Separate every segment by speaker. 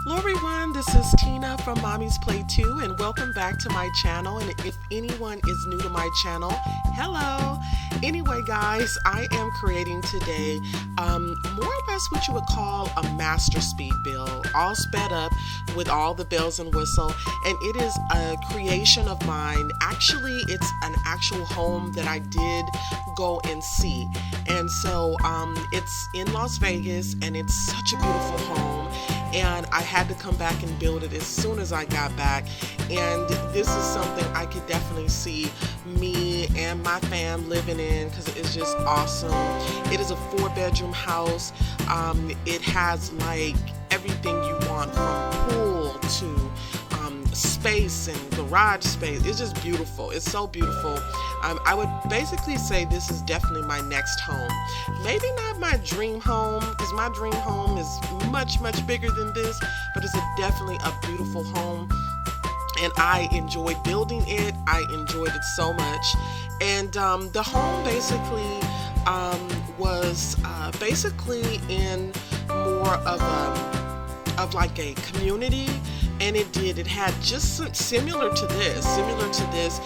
Speaker 1: Hello everyone, this is Tina from Mommy's Play 2 and welcome back to my channel. And if anyone is new to my channel, hello. Anyway guys, I am creating today more or less what you would call a master speed build, all sped up with all the bells and whistle. And it is a creation of mine. Actually, it's an actual home that I did go and see. And so it's in Las Vegas and it's such a beautiful home. And I had to come back and build it as soon as I got back. And this is something I could definitely see me and my fam living in because it's just awesome. It is a 4-bedroom house. It has like everything you want, from pool to space and garage space. It's just beautiful. It's so beautiful. I would basically say this is definitely my next home. Maybe not my dream home, because my dream home is much bigger than this, but it's definitely a beautiful home. And I enjoyed building it. I enjoyed it so much. And the home basically was basically in more of like a community. And it had just similar to this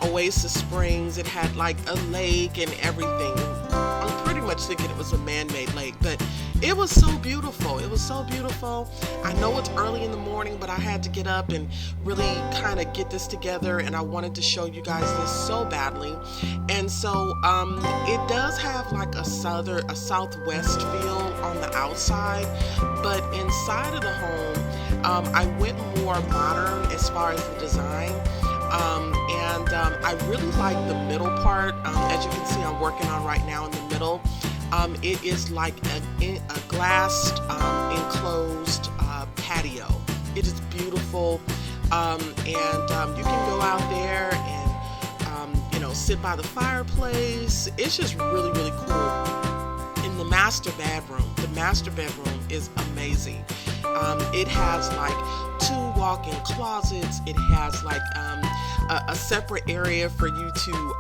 Speaker 1: Oasis Springs. It had like a lake and everything. I'm pretty much thinking it was a man-made lake, but it was so beautiful. It was so beautiful. I know it's early in the morning, but I had to get up and really kind of get this together, and I wanted to show you guys this so badly. And so it does have like a southwest feel on the outside, but inside of the home, I went more modern as far as the design, and I really like the middle part. As you can see, I'm working on right now in the middle. It is like a glassed enclosed patio. It is beautiful, and you can go out there and sit by the fireplace. It's just really cool. In the master bedroom is amazing. It has like 2 walk-in closets. It has like a separate area for you to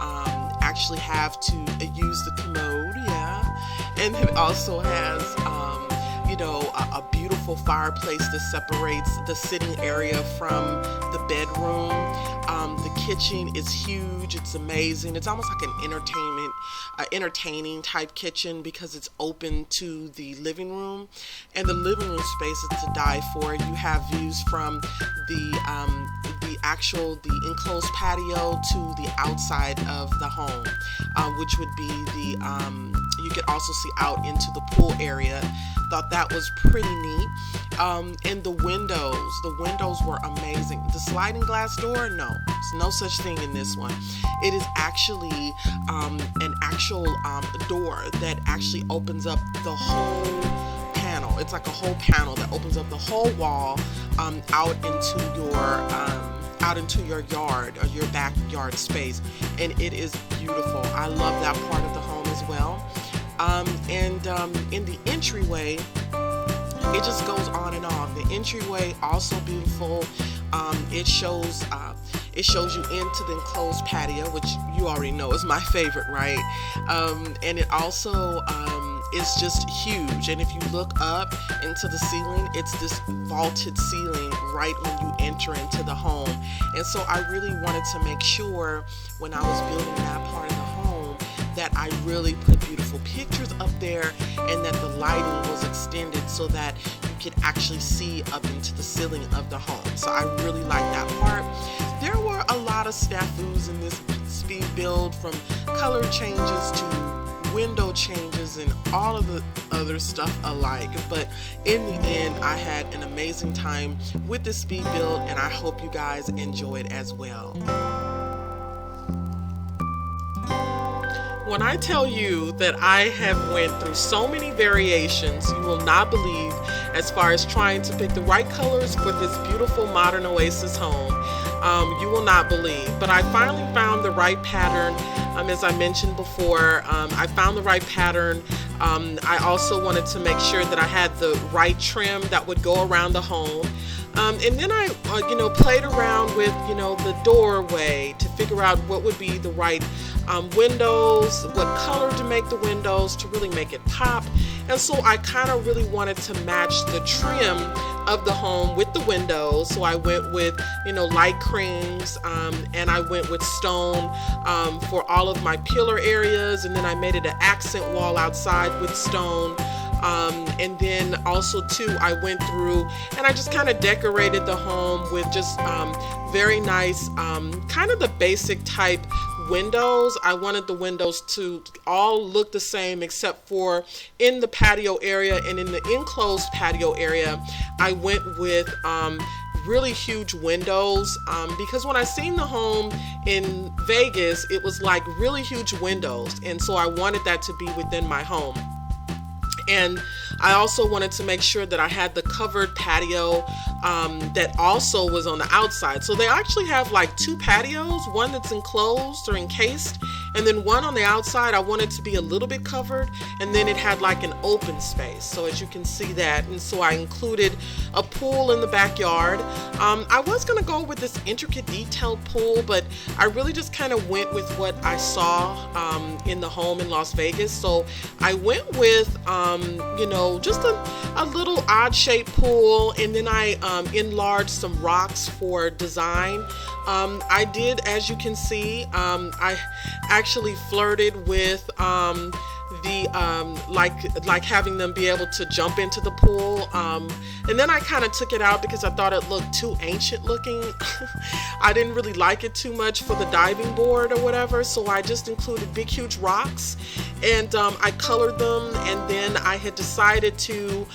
Speaker 1: actually have to use the commode, and it also has a beautiful fireplace that separates the sitting area from the bedroom. The kitchen is huge. It's amazing. It's almost like an entertaining type kitchen because it's open to the living room, and the living room space is to die for. You have views from the enclosed patio to the outside of the home, which would be you could also see out into the pool area. Thought that was pretty neat. And the windows were amazing. The sliding glass door, no, there's no such thing in this one. It is actually an actual door that actually opens up the whole panel. It's like a whole panel that opens up the whole wall out into your yard or your backyard space, and it is beautiful. I love that part of the home as well. In the entryway, it just goes on and on. The entryway also beautiful. It shows you into the enclosed patio, which you already know is my favorite, right? And it also is just huge. And if you look up into the ceiling, it's this vaulted ceiling right when you enter into the home. And so I really wanted to make sure when I was building that part of the home that I really put beautiful pictures up there, and that the lighting was extended so that you could actually see up into the ceiling of the home. So I really like that part. There were a lot of snafus in this speed build, from color changes to window changes and all of the other stuff alike, but in the end I had an amazing time with this speed build, and I hope you guys enjoy it as well. When I tell you that I have went through so many variations, you will not believe, as far as trying to pick the right colors for this beautiful modern Oasis home. You will not believe, but I finally found the right pattern. As I mentioned before, I found the right pattern. I also wanted to make sure that I had the right trim that would go around the home. And then I, played around with, the doorway to figure out what would be the right windows, what color to make the windows to really make it pop. And so I kind of really wanted to match the trim of the home with the windows. So I went with, you know, light creams, and I went with stone for all of my pillar areas, and then I made it an accent wall outside with stone. And then also too, I went through and I just kind of decorated the home with just very nice, kind of the basic type windows. I wanted the windows to all look the same except for in the patio area, and in the enclosed patio area I went with really huge windows, because when I seen the home in Vegas, it was like really huge windows, and so I wanted that to be within my home. And I also wanted to make sure that I had the covered patio that also was on the outside. So they actually have like two patios, one that's enclosed or encased, and then one on the outside I wanted to be a little bit covered, and then it had like an open space. So as you can see that, and so I included a pool in the backyard. I was gonna go with this intricate detailed pool, but I really just kind of went with what I saw in the home in Las Vegas. So I went with you know, just a little odd shaped pool, and then I enlarged some rocks for design. I did, as you can see, I actually flirted with the like having them be able to jump into the pool, and then I kind of took it out because I thought it looked too ancient looking. I didn't really like it too much for the diving board or whatever, so I just included big huge rocks, and I colored them, and then I had decided to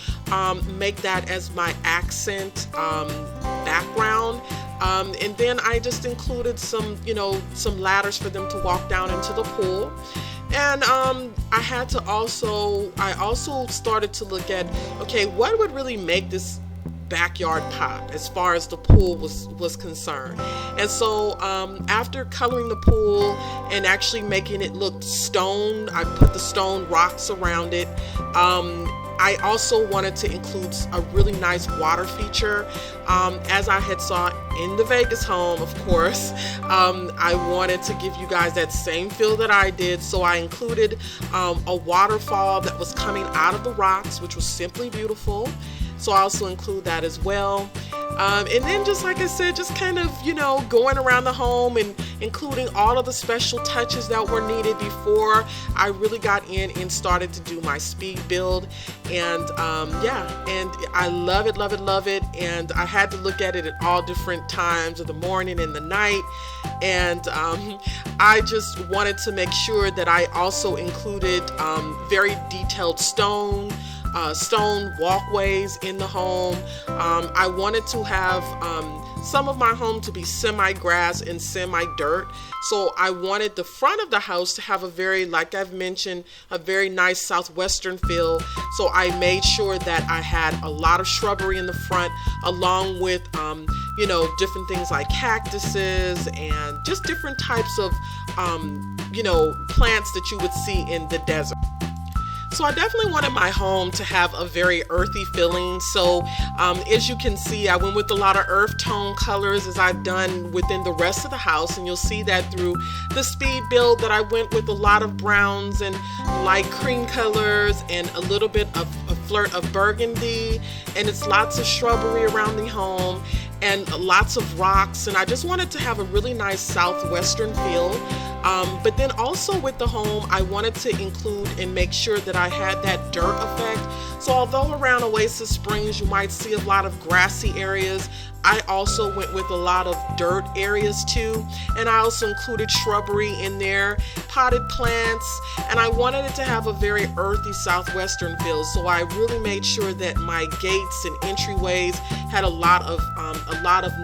Speaker 1: make that as my accent background. And then I just included some, you know, some ladders for them to walk down into the pool. And I also started to look at, okay, what would really make this backyard pop as far as the pool was concerned. And so after coloring the pool and actually making it look stone, I put the stone rocks around it. I also wanted to include a really nice water feature. As I had saw in the Vegas home, of course, I wanted to give you guys that same feel that I did. So I included a waterfall that was coming out of the rocks, which was simply beautiful. So I also include that as well. And then just like I said, just kind of, you know, going around the home and including all of the special touches that were needed before I really got in and started to do my speed build. And yeah, and I love it, love it, love it. And I had to look at it at all different times of the morning and the night. And I just wanted to make sure that I also included very detailed stone walkways in the home. I wanted to have some of my home to be semi-grass and semi-dirt. So I wanted the front of the house to have a very, like I've mentioned, a very nice southwestern feel. So I made sure that I had a lot of shrubbery in the front, along with you know, different things like cactuses and just different types of you know, plants that you would see in the desert. So I definitely wanted my home to have a very earthy feeling. So as you can see, I went with a lot of earth tone colors, as I've done within the rest of the house. And you'll see that through the speed build, that I went with a lot of browns and light cream colors and a little bit of a flirt of burgundy. And it's lots of shrubbery around the home and lots of rocks. And I just wanted to have a really nice southwestern feel. But then also with the home, I wanted to include and make sure that I had that dirt effect. So although around Oasis Springs you might see a lot of grassy areas, I also went with a lot of dirt areas too. And I also included shrubbery in there, potted plants, and I wanted it to have a very earthy southwestern feel. So I really made sure that my gates and entryways had a lot of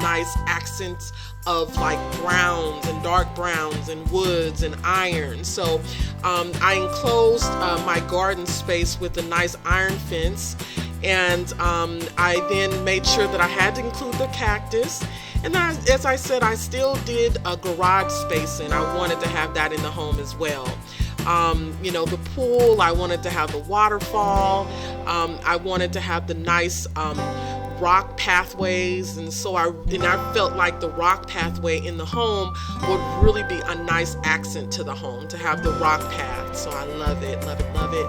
Speaker 1: nice accents of like browns and dark browns and woods and iron. So I enclosed my garden space with a nice iron fence, and I then made sure that I had to include the cactus. And as I said, I still did a garage space, and I wanted to have that in the home as well. You know, the pool, I wanted to have the waterfall. I wanted to have the nice rock pathways, and so I felt like the rock pathway in the home would really be a nice accent to the home, to have the rock path. So I love it, love it, love it.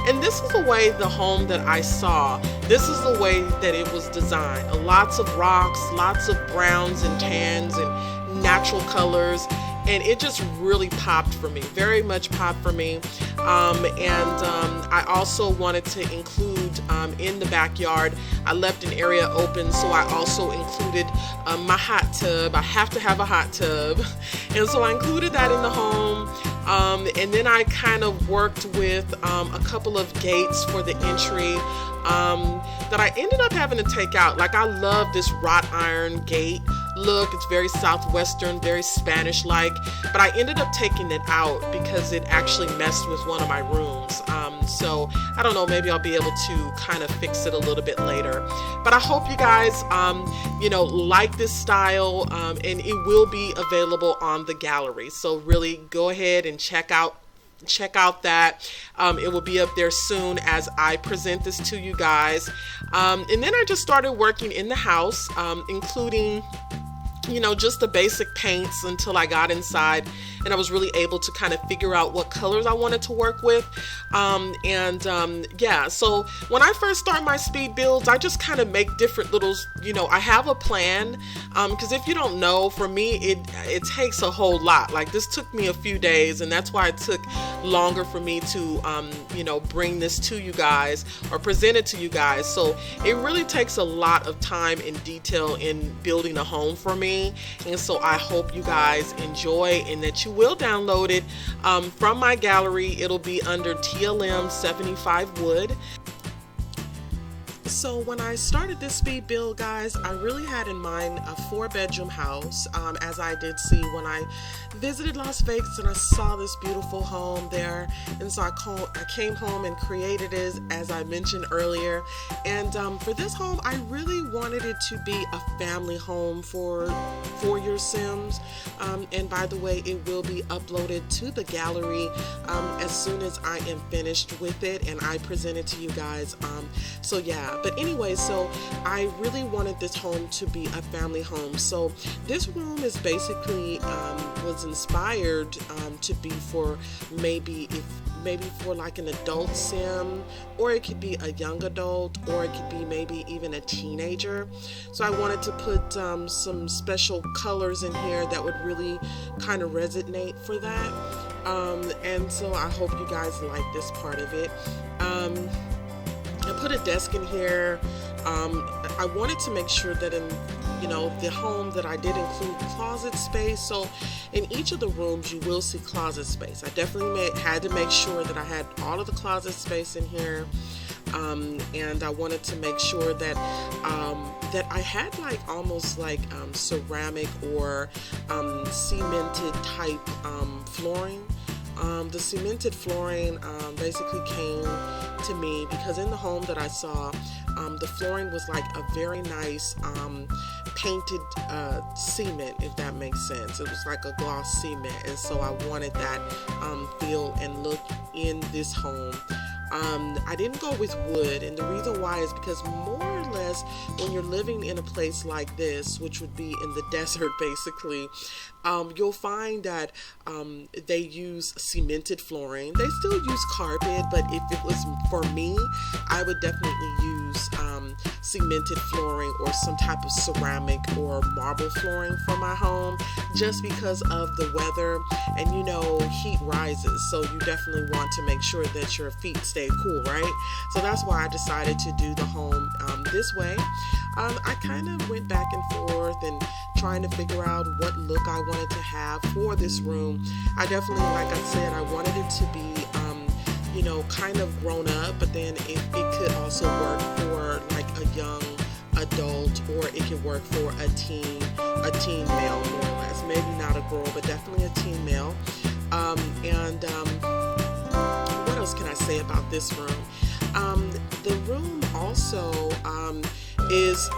Speaker 1: And this is the way the home that I saw, this is the way that it was designed. Lots of rocks, lots of browns and tans and natural colors. And it just really popped for me, very much popped for me. I also wanted to include in the backyard, I left an area open, so I also included my hot tub. I have to have a hot tub. And so I included that in the home. And then I kind of worked with a couple of gates for the entry that I ended up having to take out. Like, I love this wrought iron gate look. It's very Southwestern, very Spanish-like, but I ended up taking it out because it actually messed with one of my rooms. So I don't know, maybe I'll be able to kind of fix it a little bit later. But I hope you guys, like this style, and it will be available on the gallery. So really go ahead and check out that. It will be up there soon as I present this to you guys. And then I just started working in the house, including just the basic paints until I got inside and I was really able to kind of figure out what colors I wanted to work with. Yeah, so when I first start my speed builds, I just kind of make different little, I have a plan, because if you don't know, for me, it takes a whole lot. Like, this took me a few days, and that's why it took longer for me to, bring this to you guys or present it to you guys. So it really takes a lot of time and detail in building a home for me. And so I hope you guys enjoy and that you will download it from my gallery. It'll be under TLM75WOOD. So when I started this speed build, guys, I really had in mind a 4-bedroom house, as I did see when I visited Las Vegas and I saw this beautiful home there. And so I came home and created it, as I mentioned earlier. And for this home, I really wanted it to be a family home for your Sims. And by the way, it will be uploaded to the gallery as soon as I am finished with it and I present it to you guys. So yeah. But anyway, so I really wanted this home to be a family home. So this room is basically was inspired to be for maybe for like an adult Sim, or it could be a young adult, or it could be maybe even a teenager. So I wanted to put some special colors in here that would really kind of resonate for that. And so I hope you guys like this part of it. I put a desk in here. I wanted to make sure that in the home that I did include closet space. So in each of the rooms you will see closet space. I definitely had to make sure that I had all of the closet space in here. And I wanted to make sure that that I had like almost like ceramic or cemented type flooring. The cemented flooring basically came to me because in the home that I saw, the flooring was like a very nice painted cement, if that makes sense. It was like a gloss cement, and so I wanted that feel and look in this home. I didn't go with wood, and the reason why is because more or less when you're living in a place like this, which would be in the desert basically, you'll find that they use cemented flooring. They still use carpet, but if it was for me, I would definitely use cemented flooring or some type of ceramic or marble flooring for my home, just because of the weather, and heat rises, so you definitely want to make sure that your feet stay cool, right? So that's why I decided to do the home this way. I kind of went back and forth and trying to figure out what look I wanted to have for this room. I definitely, like I said, I wanted it to be kind of grown up, but then it could also work for like a young adult, or it could work for a teen male, more or less. Maybe not a girl, but definitely a teen male. What else can I say about this room? The room also is,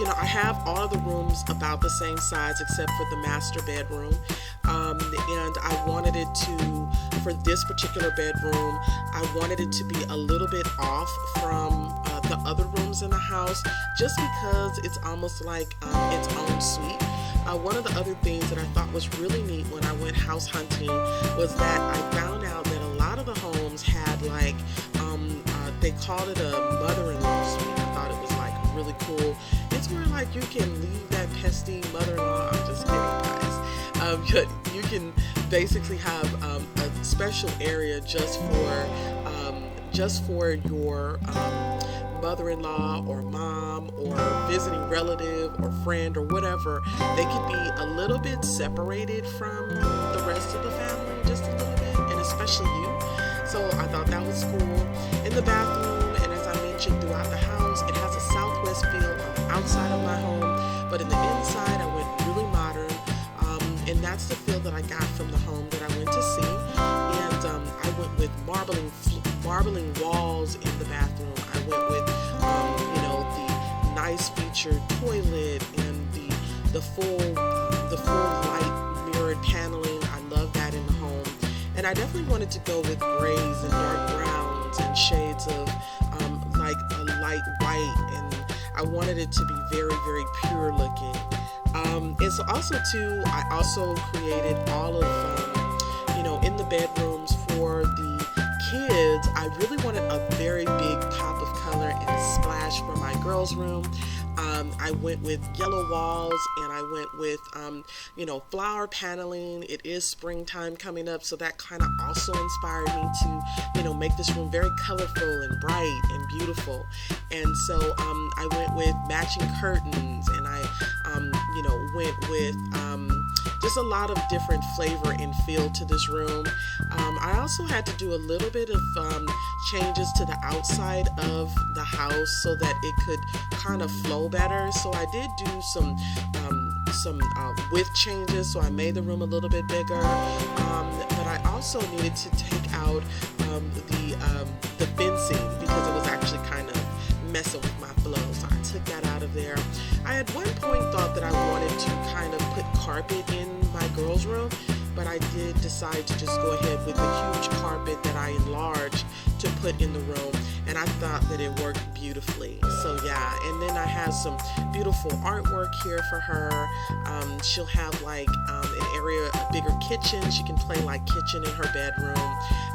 Speaker 1: I have all of the rooms about the same size except for the master bedroom. And I wanted it to, for this particular bedroom, I wanted it to be a little bit off from the the other rooms in the house, just because it's almost like its own suite. One of the other things that I thought was really neat when I went house hunting was that I found out that a lot of the homes had like, they called it a mother-in-law suite. I thought it was like really cool. It's where like you can leave that pesty mother-in-law. I'm just kidding, guys. You can basically have a special area just for your mother-in-law or mom or visiting relative or friend or whatever. They could be a little bit separated from the rest of the family, just a little bit, and especially you. So I thought that was cool. In the bathroom, and as I mentioned throughout the house, it has a southwest feel on the outside of my home, but in the inside I went really modern, and that's the feel that I got from the home that I went to see. And I went with marbling walls in the bathroom. I went with the nice featured toilet and the full light mirrored paneling. I love that in the home. And I definitely wanted to go with grays and dark browns and shades of like a light white, and I wanted it to be very, very pure looking. And so also too, I also created all of in the bedrooms for the kids. I really wanted a very big pop of color and splash for my girls' room. I went with yellow walls, and I went with flower paneling. It is springtime coming up, so that kind of also inspired me to make this room very colorful and bright and beautiful. And so I went with matching curtains, and I went with just a lot of different flavor and feel to this room. I also had to do a little bit of changes to the outside of the house so that it could kind of flow better. So I did do some width changes, so I made the room a little bit bigger. But I also needed to take out the fencing because it was actually kind of messing with my flow. So I took that out of there. I at one point thought that I wanted to kind of put carpet in my girls' room, but I did decide to just go ahead with the huge carpet that I enlarged to put in the room, and I thought that it worked beautifully. So yeah, and then I have some beautiful artwork here for her. She'll have like an area, a bigger kitchen. She can play like kitchen in her bedroom,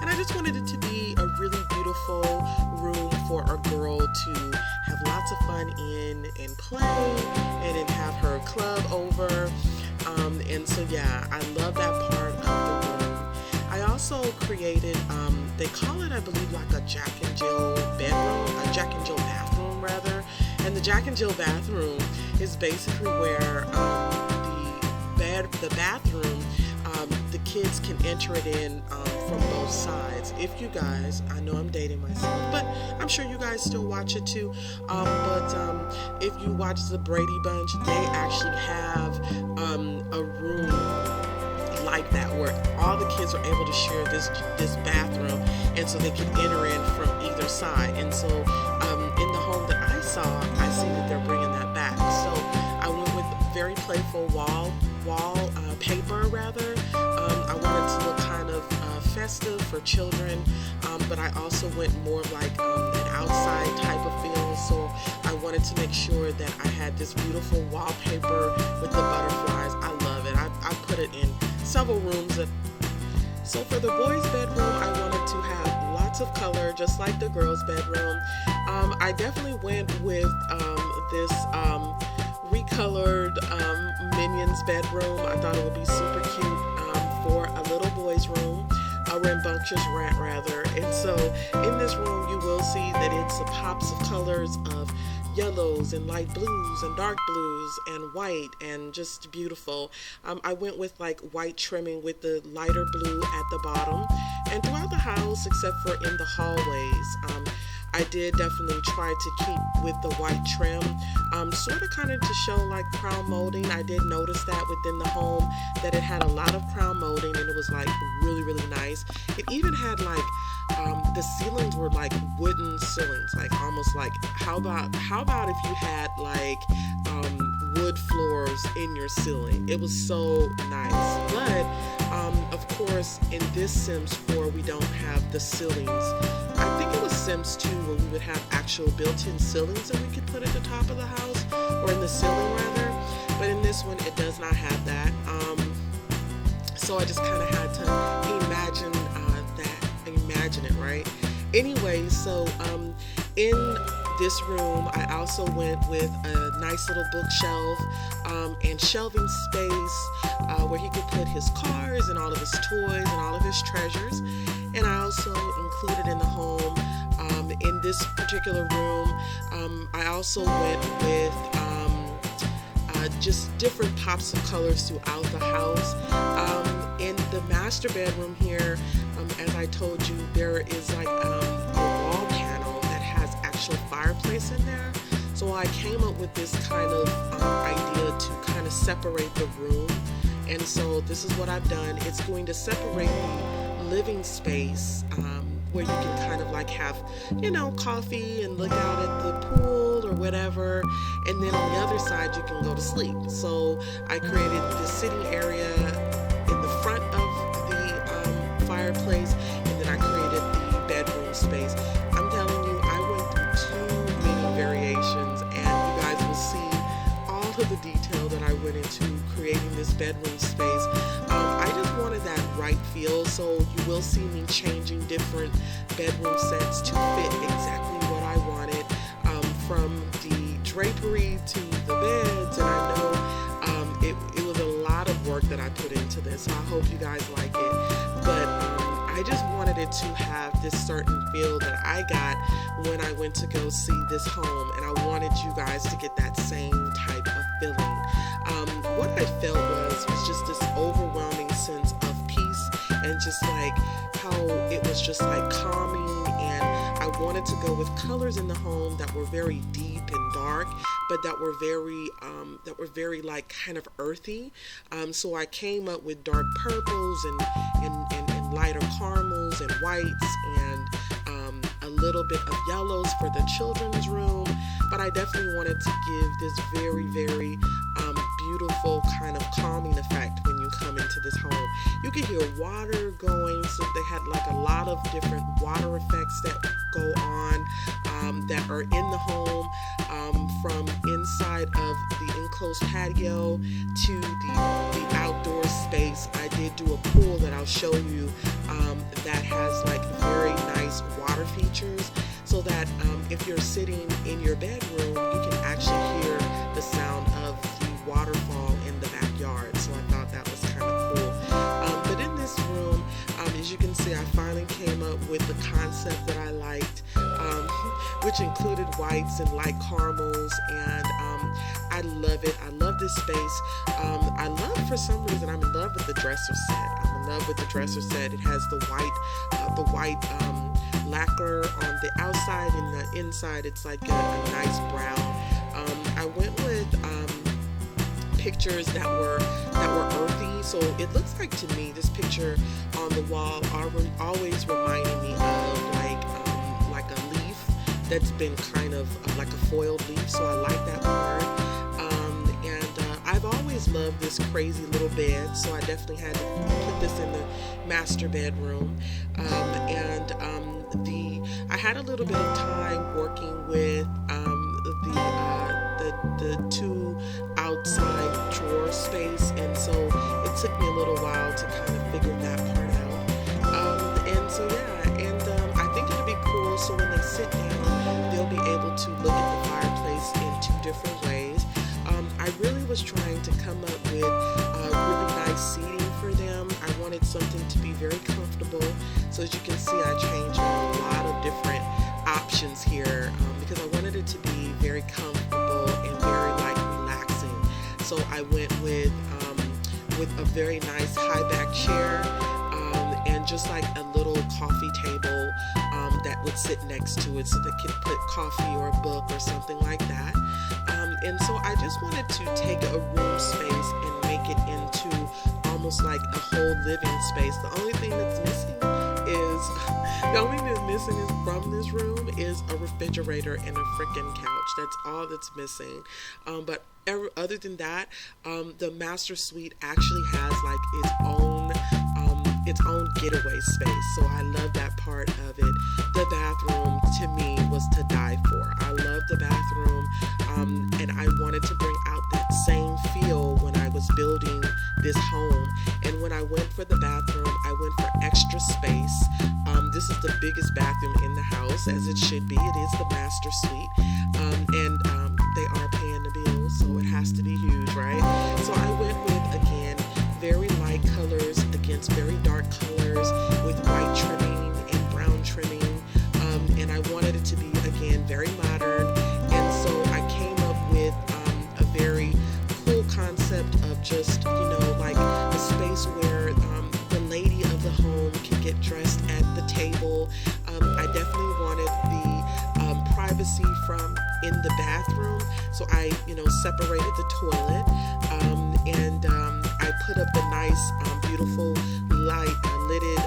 Speaker 1: and I just wanted it to be a really beautiful room for a girl to have lots of fun in and play, and then have her club over. And so yeah, I love that part of the room. I also created, they call it, I believe, like a Jack and Jill bedroom, a Jack and Jill bathroom rather. And the Jack and Jill bathroom is basically where the bathroom, the kids can enter it in from both sides. If you guys, I know I'm dating myself, but I'm sure you guys still watch it too. But if you watch the Brady Bunch, they actually have a room like that where all the kids are able to share this bathroom, and so they can enter in from either side. And so in the home that I saw, I see that they're bringing that back. So I went with very playful wall paper rather. I wanted to look kind of festive for children, but I also went more of like an outside type of feel. So I wanted to make sure that I had this beautiful wallpaper with the butterflies. I love it. I put it in several rooms. So for the boys' bedroom, I wanted to have lots of color, just like the girls' bedroom. I definitely went with this recolored Minions bedroom. I thought it would be super cute for a little boy's room, a rambunctious rat rather. And so in this room, you will see that it's pops of colors of yellows and light blues and dark blues and white, and just beautiful. I went with like white trimming with the lighter blue at the bottom, and throughout the house except for in the hallways, I did definitely try to keep with the white trim, sort of kind of to show like crown molding. I did notice that within the home that it had a lot of crown molding, and it was like really, really nice. It even had like the ceilings were like wooden ceilings, like almost like how about if you had like wood floors in your ceiling. It was so nice. But of course in this Sims 4 we don't have the ceilings. I think it was Sims 2 where we would have actual built-in ceilings that we could put at the top of the house, or in the ceiling rather. But in this one, it does not have that. So I just kind of had to imagine it, right? Anyway, so in this room, I also went with a nice little bookshelf and shelving space where he could put his cars and all of his toys and all of his treasures. And I also included in the home, in this particular room, I also went with just different pops of colors throughout the house. In the master bedroom here, as I told you, there is like a wall panel that has actual fireplace in there. So I came up with this kind of idea to kind of separate the room. And so this is what I've done. It's going to separate the living space where you can kind of like have, you know, coffee and look out at the pool or whatever. And then on the other side, you can go to sleep. So I created the sitting area in the front of the fireplace, and then I created the bedroom space. I'm telling you, I went through too many variations, and you guys will see all of the detail that I went into creating this bedroom space. I just wanted that right feel, so you will see me changing different bedroom sets to fit exactly what I wanted, from the drapery to the beds. And I know it was a lot of work that I put into this, so I hope you guys like it. But I just wanted it to have this certain feel that I got when I went to go see this home, and I wanted you guys to get that same type of feeling. What I felt was just this overwhelming sense of peace, and just like how it was just like calming. And I wanted to go with colors in the home that were very deep and dark, but that were very like kind of earthy. So I came up with dark purples and lighter caramels and whites, and a little bit of yellows for the children's room. But I definitely wanted to give this very, very beautiful kind of calming effect when you come into this home. You can hear water going, so they had like a lot of different water effects that go on that are in the home, from inside of the enclosed patio to the outdoor space. I did do a pool that I'll show you that has like very nice water features, so that if you're sitting in your bedroom, you can actually hear the sound of the waterfall in the backyard. So I thought that was kind of cool. But in this room, as you can see, I finally came up with the concept that I liked, which included whites and light caramels, and I love it. I love this space. For some reason, I'm in love with the dresser set. I'm in love with the dresser set. It has the white lacquer on the outside, and the inside it's like a nice brown. I went with pictures that were earthy, so it looks like to me this picture on the wall always reminded me of like a leaf that's been kind of like a foiled leaf, so I like that part. I've always loved this crazy little bed, so I definitely had to put this in the master bedroom. I had a little bit of time working with the two outside drawer space, and so it took me a little while to kind of figure that part out. I think it'll be cool. So when they sit down, they'll be able to look at the fireplace in two different ways. I really was trying to come up with really nice seating for them. I wanted something to be very comfortable. So as you can see, I changed a lot of different options here because I wanted it to be very comfortable and very like relaxing. So I went with a very nice high back chair and just like a little coffee table that would sit next to it, so they could put coffee or a book or something like that. And so I just wanted to take a room space and make it into almost like a whole living space. The only thing that's missing from this room is a refrigerator and a freaking couch. That's all that's missing. But other than that, the master suite actually has like its own its own getaway space. So I love that part of it. The bathroom to me was to die for. I love the bathroom, and I wanted to bring out that same feel when I was building this home. And when I went for the bathroom, I went for extra space. This is the biggest bathroom in the house, as it should be. It is the master suite, and they are paying the bills, so it has to be huge, right? So I went with, again, very light colors against very dark colors with white trimming and brown trimming, and I wanted it to be, again, very modern. And so I came up with a very cool concept of just, like a space where the lady of the home can get dressed at the table. I definitely wanted the privacy from in the bathroom, so I separated the toilet, and I put up the nice beautiful light lidded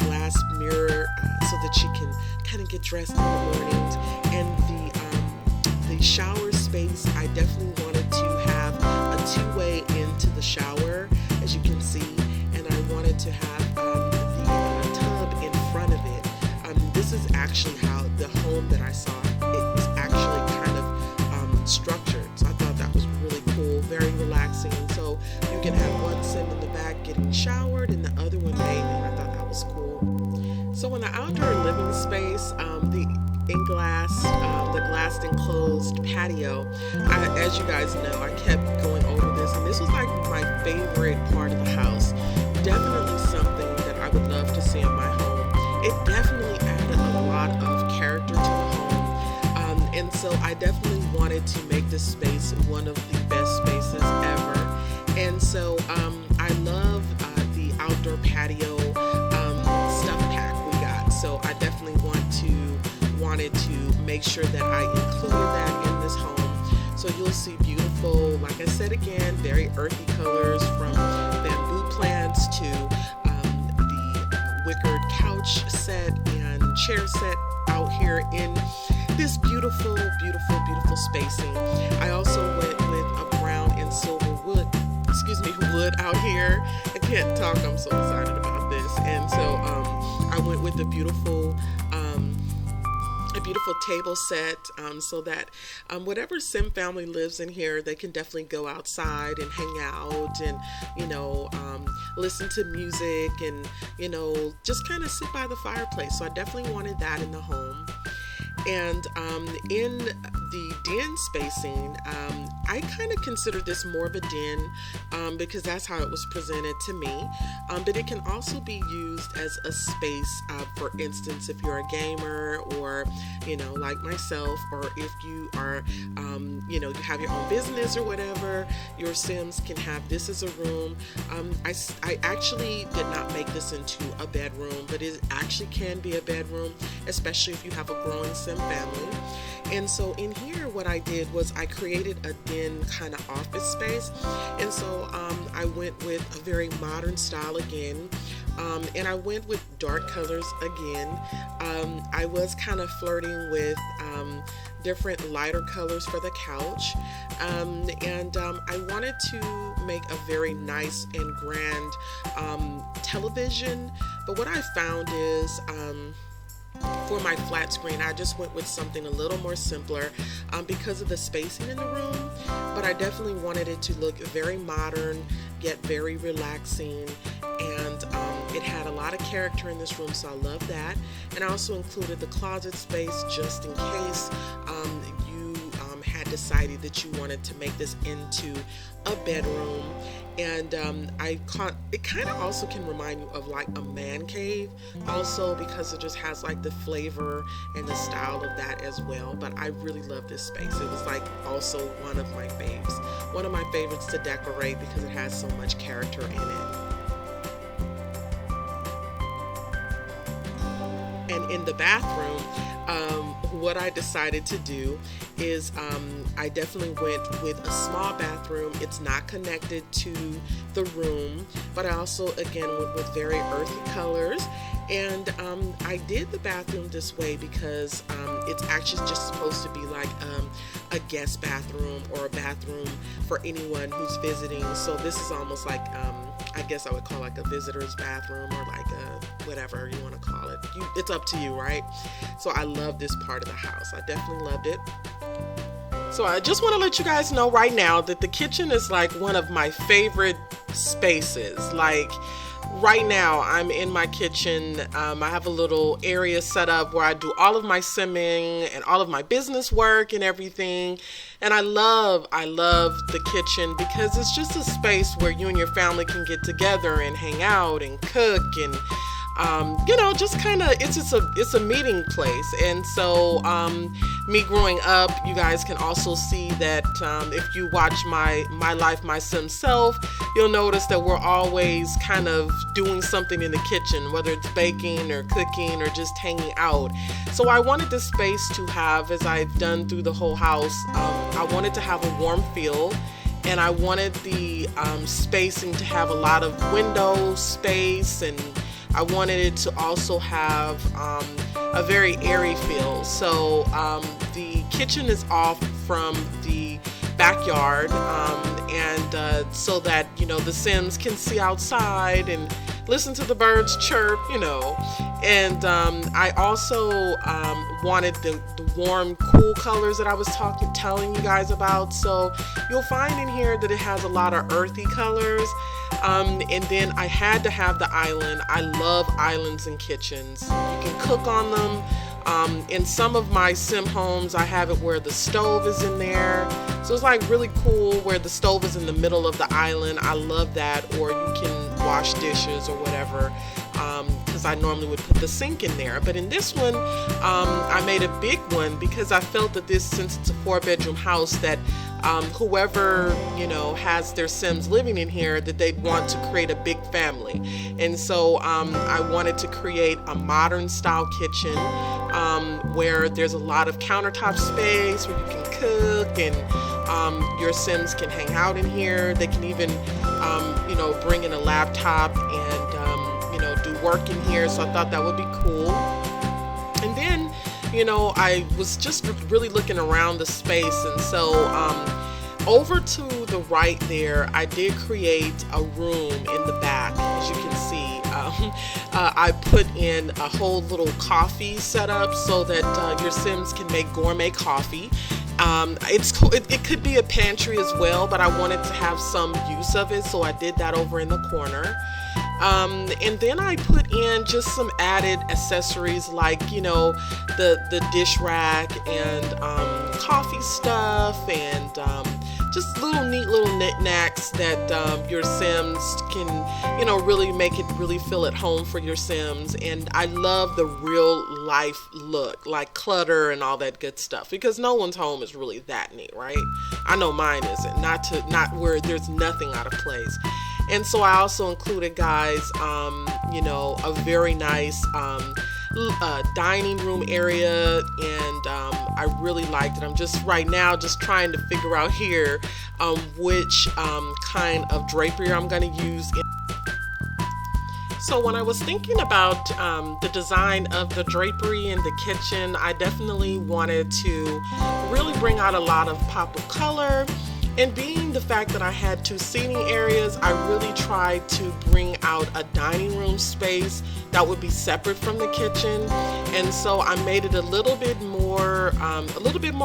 Speaker 1: glass mirror, so that she can kind of get dressed in the mornings. And the shower space, I definitely wanted to have a two-way into the shower, as you can see, and I wanted to have the tub in front of it. This is actually how the home that I saw, it was actually kind of structured. So I thought that was really cool, very relaxing. So you can have one sim in the back getting showered and the other one bathing. I thought that was cool. So in the outdoor living space, the glass enclosed patio, as you guys know, I kept going over this, and this was like my favorite part of the house. Definitely something that I would love to see in my home. It definitely added a lot of character to the home, and so I definitely wanted to make this space one of the best spaces ever. And so I love the outdoor patio stuff pack we got. So I definitely wanted to make sure that I included that in this home. So you'll see beautiful, like I said again, very earthy colors, from bamboo plants to the wickered couch set and chair set out here in this beautiful, beautiful, beautiful spacing. I also went with a brown and silver wood out here. I can't talk, I'm so excited about this. And so I went with a beautiful table set, so that whatever sim family lives in here, they can definitely go outside and hang out and listen to music and just kind of sit by the fireplace. So I definitely wanted that in the home. And in the den spacing, I kind of consider this more of a den, because that's how it was presented to me. But it can also be used as a space, for instance, if you're a gamer, or like myself, or if you are you have your own business or whatever, your Sims can have this as a room. I actually did not make this into a bedroom, but it actually can be a bedroom, especially if you have a growing Sim family. And so in here, what I did was I created a den kind of office space. And so I went with a very modern style again. And I went with dark colors again. I was kind of flirting with different lighter colors for the couch. And I wanted to make a very nice and grand television. But what I found is, for my flat screen, I just went with something a little more simpler because of the spacing in the room, but I definitely wanted it to look very modern, yet very relaxing, and it had a lot of character in this room, so I love that. And I also included the closet space just in case you had decided that you wanted to make this into a bedroom. And it kind of also can remind you of like a man cave also, because it just has like the flavor and the style of that as well. But I really love this space. It was like also one of my faves, one of my favorites to decorate, because it has so much character in it. And in the bathroom, what I decided to do is I definitely went with a small bathroom. It's not connected to the room, but I also again went with very earthy colors. And I did the bathroom this way because it's actually just supposed to be like a guest bathroom or a bathroom for anyone who's visiting. So this is almost like I guess I would call like a visitor's bathroom, or like a whatever you want to call it. It's up to you, right? So I love this part of the house. I definitely loved it. So I just want to let you guys know right now that the kitchen is like one of my favorite spaces. Like right now I'm in my kitchen. I have a little area set up where I do all of my simming and all of my business work and everything. And I love the kitchen because it's just a space where you and your family can get together and hang out and cook and you know, just kind of, it's a meeting place. And so me growing up, you guys can also see that if you watch my life, my sim self, you'll notice that we're always kind of doing something in the kitchen, whether it's baking or cooking or just hanging out. So I wanted this space to have, as I've done through the whole house, I wanted to have a warm feel. And I wanted the spacing to have a lot of window space, and I wanted it to also have a very airy feel. So the kitchen is off from the backyard, and so that, you know, the Sims can see outside and listen to the birds chirp, you know. And I also wanted the warm, cool colors that I was telling you guys about. So you'll find in here that it has a lot of earthy colors. And then I had to have the island. I love islands in kitchens. You can cook on them. In some of my sim homes, I have it where the stove is in there. So it's like really cool where the stove is in the middle of the island. I love that. Or you can wash dishes or whatever, because I normally would put the sink in there. But in this one, I made a big one because I felt that this, since it's a 4-bedroom house, that whoever, you know, has their Sims living in here, that they'd want to create a big family. And so I wanted to create a modern style kitchen where there's a lot of countertop space where you can cook, and your Sims can hang out in here. They can even you know, bring in a laptop and you know, do work in here. So I thought that would be cool. And then, you know, I was just really looking around the space, and so over to the right there, I did create a room in the back. As you can see, I put in a whole little coffee setup so that your Sims can make gourmet coffee. It could be a pantry as well, but I wanted to have some use of it, so I did that over in the corner. And then I put in just some added accessories, like, you know, the dish rack and coffee stuff, and just neat little knickknacks that your Sims can, you know, really make it really feel at home for your Sims. And I love the real life look, like clutter and all that good stuff, because no one's home is really that neat, right? I know mine isn't, not where there's nothing out of place. And so I also included, guys, you know, a very nice dining room area, and I really liked it. I'm just right now just trying to figure out here which kind of drapery I'm going to use. So when I was thinking about the design of the drapery in the kitchen, I definitely wanted to really bring out a lot of pop of color. And being the fact that I had 2 seating areas, I really tried to bring out a dining room space that would be separate from the kitchen. And so I made it a little bit more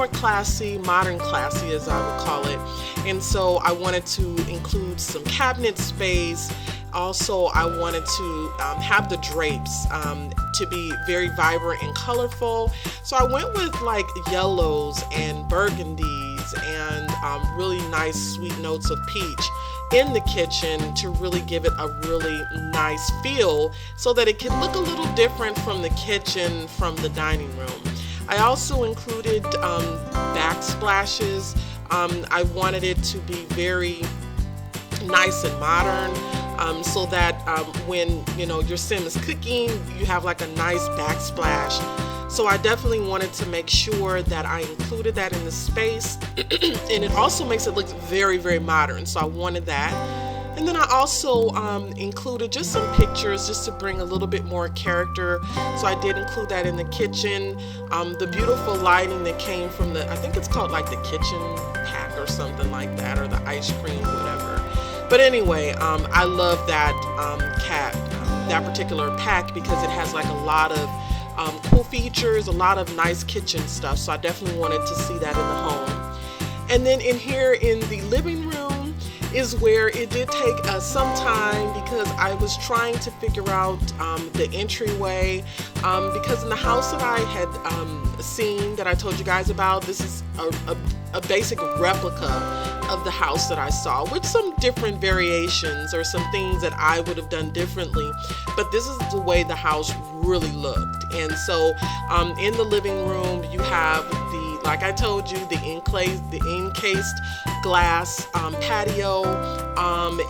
Speaker 1: classy, modern classy, as I would call it. And so I wanted to include some cabinet space. Also, I wanted to have the drapes to be very vibrant and colorful. So I went with like yellows and burgundies and really nice sweet notes of peach in the kitchen to really give it a really nice feel, so that it can look a little different from the kitchen, from the dining room. I also included backsplashes. I wanted it to be very nice and modern, so that when, you know, your Sim is cooking, you have like a nice backsplash. So I definitely wanted to make sure that I included that in the space. And it also makes it look very, very modern. So I wanted that. And then I also included just some pictures just to bring a little bit more character. So I did include that in the kitchen. The beautiful lighting that came from I think it's called like the kitchen pack or something like that, or the ice cream, whatever. But anyway, I love that that particular pack because it has like a lot of cool features, a lot of nice kitchen stuff. So I definitely wanted to see that in the home. And then in here in the living room is where it did take some time because I was trying to figure out the entryway because in the house that I had seen that I told you guys about, this is a basic replica of the house that I saw with some different variations or some things that I would have done differently, but this is the way the house really looked. And so in the living room you have like I told you, the encased glass patio,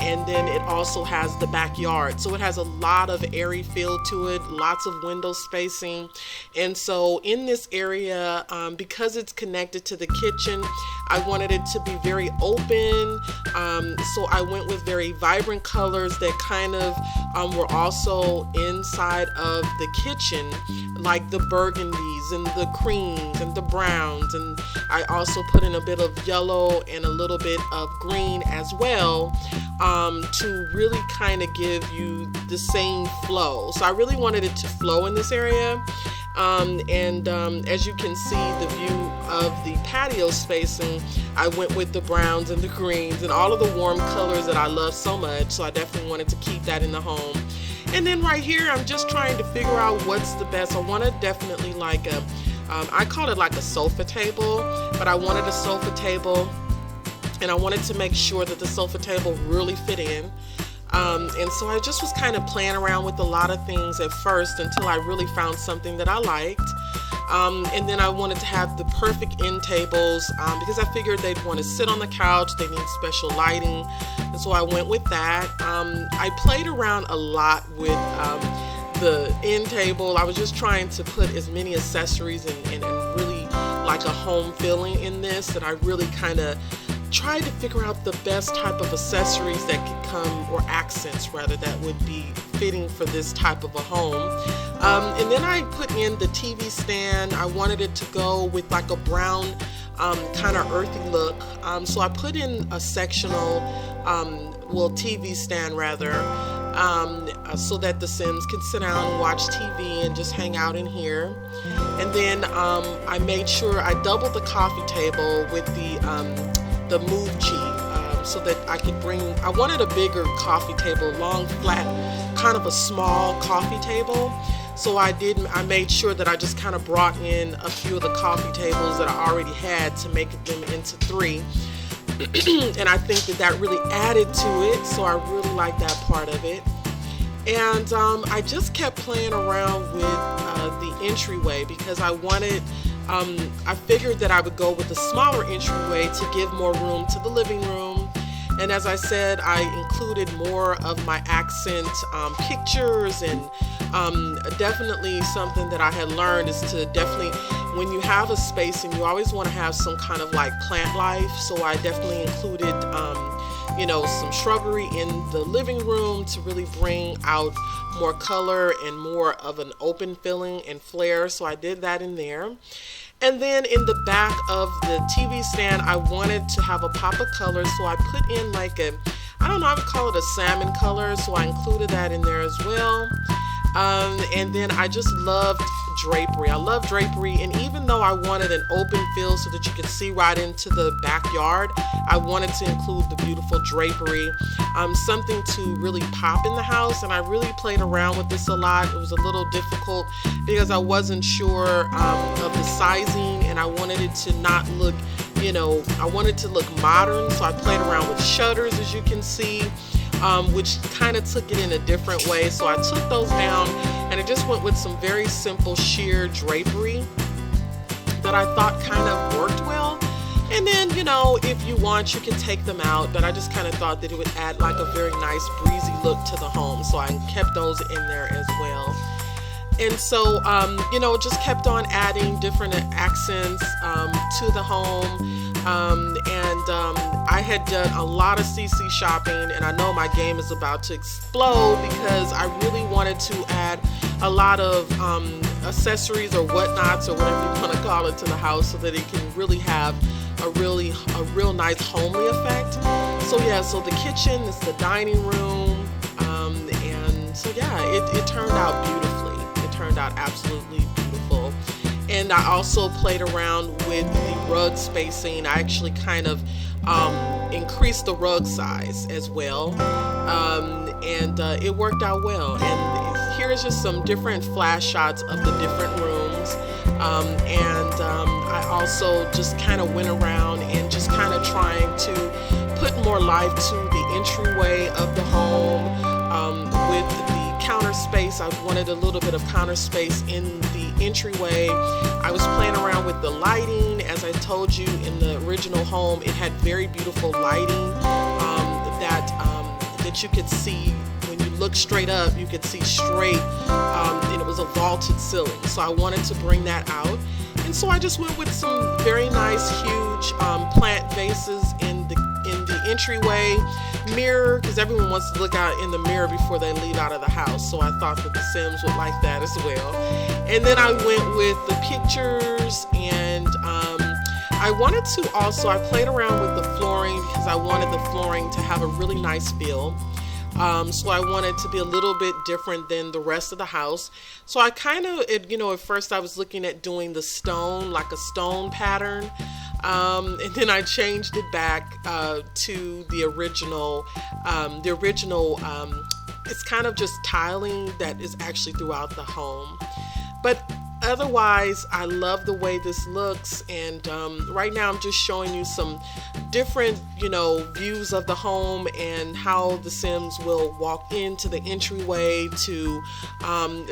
Speaker 1: and then it also has the backyard. So it has a lot of airy feel to it, lots of window spacing. And so in this area, because it's connected to the kitchen, I wanted it to be very open. So I went with very vibrant colors that kind of were also inside of the kitchen, like the burgundies and the creams and the browns. And I also put in a bit of yellow and a little bit of green as well, to really kind of give you the same flow. So I really wanted it to flow in this area. As you can see, the view of the patio spacing, I went with the browns and the greens and all of the warm colors that I love so much. So I definitely wanted to keep that in the home. And then right here, I'm just trying to figure out what's the best. I want to definitely like I call it like a sofa table, but I wanted a sofa table, and I wanted to make sure that the sofa table really fit in. And so I just was kind of playing around with a lot of things at first until I really found something that I liked. And then I wanted to have the perfect end tables because I figured they'd want to sit on the couch, they need special lighting, and so I went with that. I played around a lot with the end table. I was just trying to put as many accessories and really like a home feeling in this, and I really kind of tried to figure out the best type of accessories that could come, or accents rather, that would be fitting for this type of a home. And then I put in the TV stand. I wanted it to go with like a brown kind of earthy look. So I put in a sectional, TV stand rather, so that the Sims can sit down and watch TV and just hang out in here. And then I made sure I doubled the coffee table with the Move G, so that I could I wanted a bigger coffee table, long, flat, kind of a small coffee table. So I made sure that I just kind of brought in a few of the coffee tables that I already had to make them into 3. And I think that really added to it, so I really like that part of it. And I just kept playing around with the entryway because I figured that I would go with a smaller entryway to give more room to the living room. And as I said, I included more of my accent pictures, and definitely something that I had learned is to definitely, when you have a space, and you always want to have some kind of like plant life. So I definitely included some shrubbery in the living room to really bring out more color and more of an open feeling and flair. So I did that in there. And then in the back of the TV stand, I wanted to have a pop of color, so I put in like I would call it a salmon color, so I included that in there as well. And then I just loved drapery. I love drapery, and even though I wanted an open feel so that you could see right into the backyard, I wanted to include the beautiful drapery, something to really pop in the house. And I really played around with this a lot. It was a little difficult because I wasn't sure of the sizing, and I wanted it to not look, I wanted to look modern, so I played around with shutters, as you can see, which kind of took it in a different way. So I took those down, and I just went with some very simple sheer drapery that I thought kind of worked well. And then, if you want, you can take them out, but I just kind of thought that it would add like a very nice breezy look to the home, so I kept those in there as well. And so, just kept on adding different accents to the home. I had done a lot of CC shopping, and I know my game is about to explode because I really wanted to add a lot of accessories or whatnots or whatever you want to call it to the house so that it can really have a real nice homely effect. So yeah, so the kitchen is the dining room, and so yeah, it turned out beautifully. It turned out absolutely beautiful. And I also played around with the rug spacing. I actually kind of increased the rug size as well, and it worked out well. And here's just some different flash shots of the different rooms, I also just kind of went around and just kind of trying to put more life to the entryway of the home with the counter space. I wanted a little bit of counter space in the entryway. I was playing around with the lighting. As I told you, in the original home, it had very beautiful lighting that you could see. When you look straight up, you could see straight, and it was a vaulted ceiling. So I wanted to bring that out. And so I just went with some very nice, huge plant vases in the entryway, mirror, because everyone wants to look out in the mirror before they leave out of the house. So I thought that the Sims would like that as well. And then I went with the pictures, and I played around with the flooring because I wanted the flooring to have a really nice feel. So I wanted to be a little bit different than the rest of the house. So I kind of, at first I was looking at doing the stone, like a stone pattern. And then I changed it back to the original. It's kind of just tiling that is actually throughout the home. But otherwise, I love the way this looks, and right now I'm just showing you some different, views of the home and how the Sims will walk into the entryway to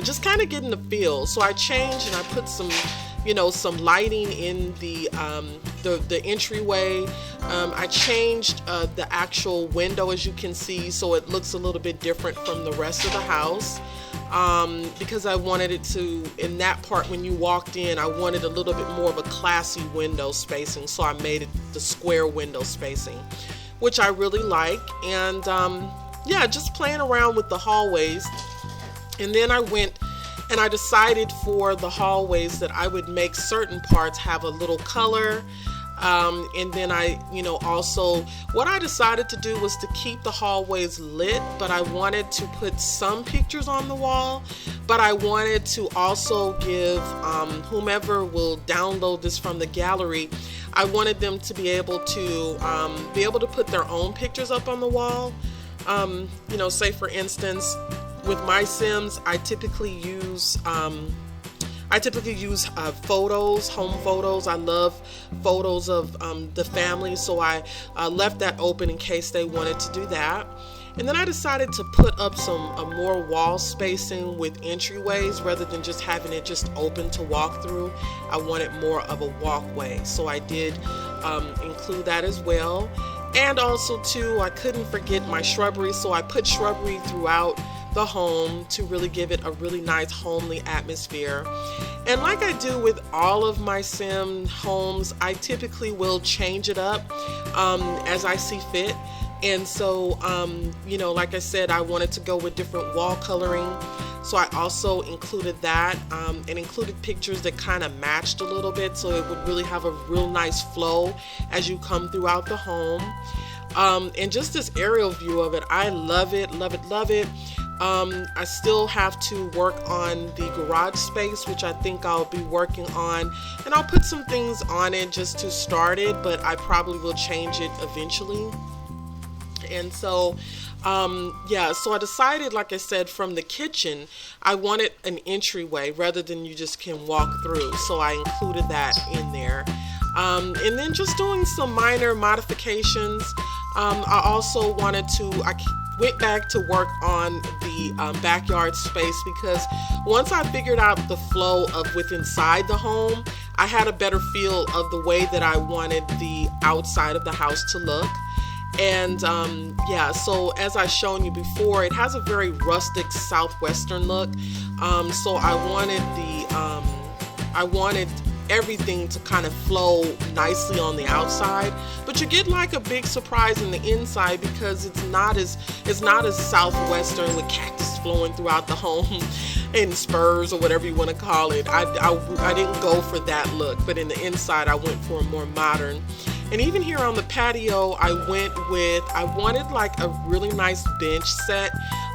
Speaker 1: just kind of getting the feel. So I changed and I put some lighting in the entryway. I changed the actual window, as you can see, so it looks a little bit different from the rest of the house. Because I wanted it to, in that part when you walked in, I wanted a little bit more of a classy window spacing, so I made it the square window spacing, which I really like. And just playing around with the hallways. And then I went and I decided for the hallways that I would make certain parts have a little color. And then also what I decided to do was to keep the hallways lit, but I wanted to put some pictures on the wall, but I wanted to also give whomever will download this from the gallery, I wanted them to be able to put their own pictures up on the wall. Say for instance, with my Sims, I typically use photos, home photos. I love photos of the family, so I left that open in case they wanted to do that. And then I decided to put up some more wall spacing with entryways rather than just having it just open to walk through. I wanted more of a walkway, so I did include that as well. And also too, I couldn't forget my shrubbery, so I put shrubbery throughout the home to really give it a really nice homely atmosphere. And like I do with all of my Sim homes, I typically will change it up as I see fit. And so like I said, I wanted to go with different wall coloring, so I also included that and included pictures that kind of matched a little bit, so it would really have a real nice flow as you come throughout the home. And just this aerial view of it, I love it, love it, love it. I still have to work on the garage space, which I think I'll be working on, and I'll put some things on it just to start it, but I probably will change it eventually. And so so I decided, like I said, from the kitchen I wanted an entryway rather than you just can walk through, so I included that in there. And then just doing some minor modifications. I also wanted to, I went back to work on the backyard space, because once I figured out the flow of with inside the home, I had a better feel of the way that I wanted the outside of the house to look. And so as I've shown you before, it has a very rustic southwestern look. So I wanted everything to kind of flow nicely on the outside, but you get like a big surprise in the inside because it's not as southwestern with cactus flowing throughout the home and spurs or whatever you want to call it. I didn't go for that look, but in the inside I went for a more modern. And even here on the patio, I wanted like a really nice bench set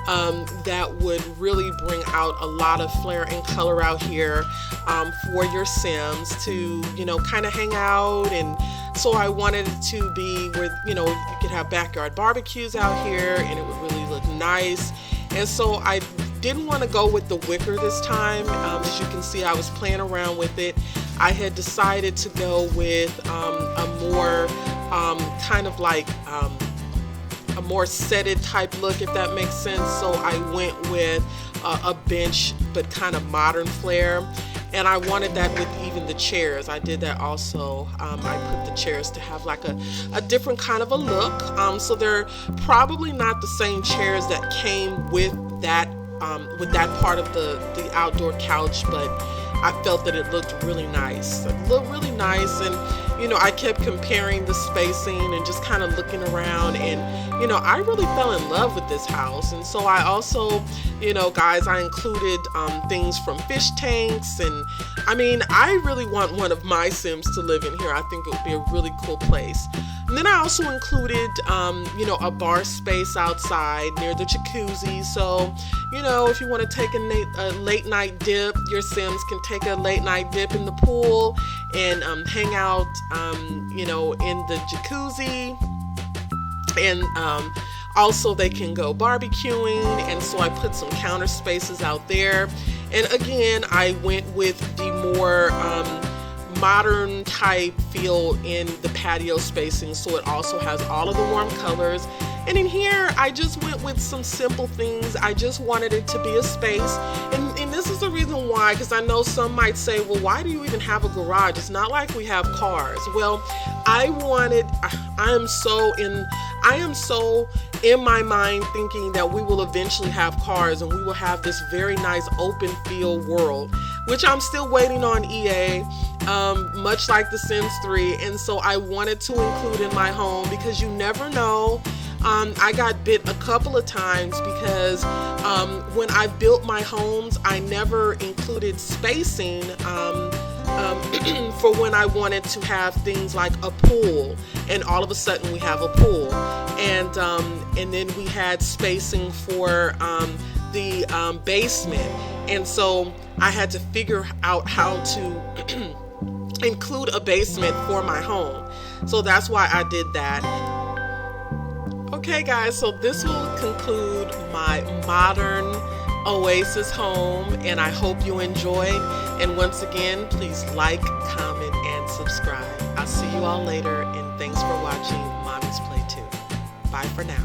Speaker 1: that would really bring out a lot of flair and color out here for your Sims to, kind of hang out. And so I wanted it to be where, you could have backyard barbecues out here and it would really look nice. And so I didn't want to go with the wicker this time. As you can see, I was playing around with it. I had decided to go with a more kind of like a more setted type look, if that makes sense. So I went with a bench but kind of modern flair, and I wanted that with even the chairs. I did that also. I put the chairs to have like a different kind of a look. So they're probably not the same chairs that came with that part of the outdoor couch, but I felt that it looked really nice. It looked really nice, and I kept comparing the spacing and just kind of looking around, and I really fell in love with this house. And so I also, guys, I included things from fish tanks, and I really want one of my Sims to live in here. I think it would be a really cool place. And then I also included, a bar space outside near the jacuzzi. So, if you want to take a late night dip, your Sims can take a late night dip in the pool and hang out, in the jacuzzi. And also they can go barbecuing. And so I put some counter spaces out there. And again, I went with the more modern type feel in the patio spacing, so it also has all of the warm colors. And in here I just went with some simple things. I just wanted it to be a space, and this is the reason why, because I know some might say, well, why do you even have a garage? It's not like we have cars. Well, I am so in my mind thinking that we will eventually have cars and we will have this very nice open field world, which I'm still waiting on EA, much like The Sims 3. And so I wanted to include in my home, because you never know. I got bit a couple of times because when I built my homes, I never included spacing for when I wanted to have things like a pool, and all of a sudden we have a pool, and then we had spacing for the basement, and so I had to figure out how to include a basement for my home. So that's why I did that. Okay guys, so this will conclude my modern Oasis home, and I hope you enjoyed. And once again, please like, comment, and subscribe. I'll see you all later, and thanks for watching Mommy's Play 2. Bye for now.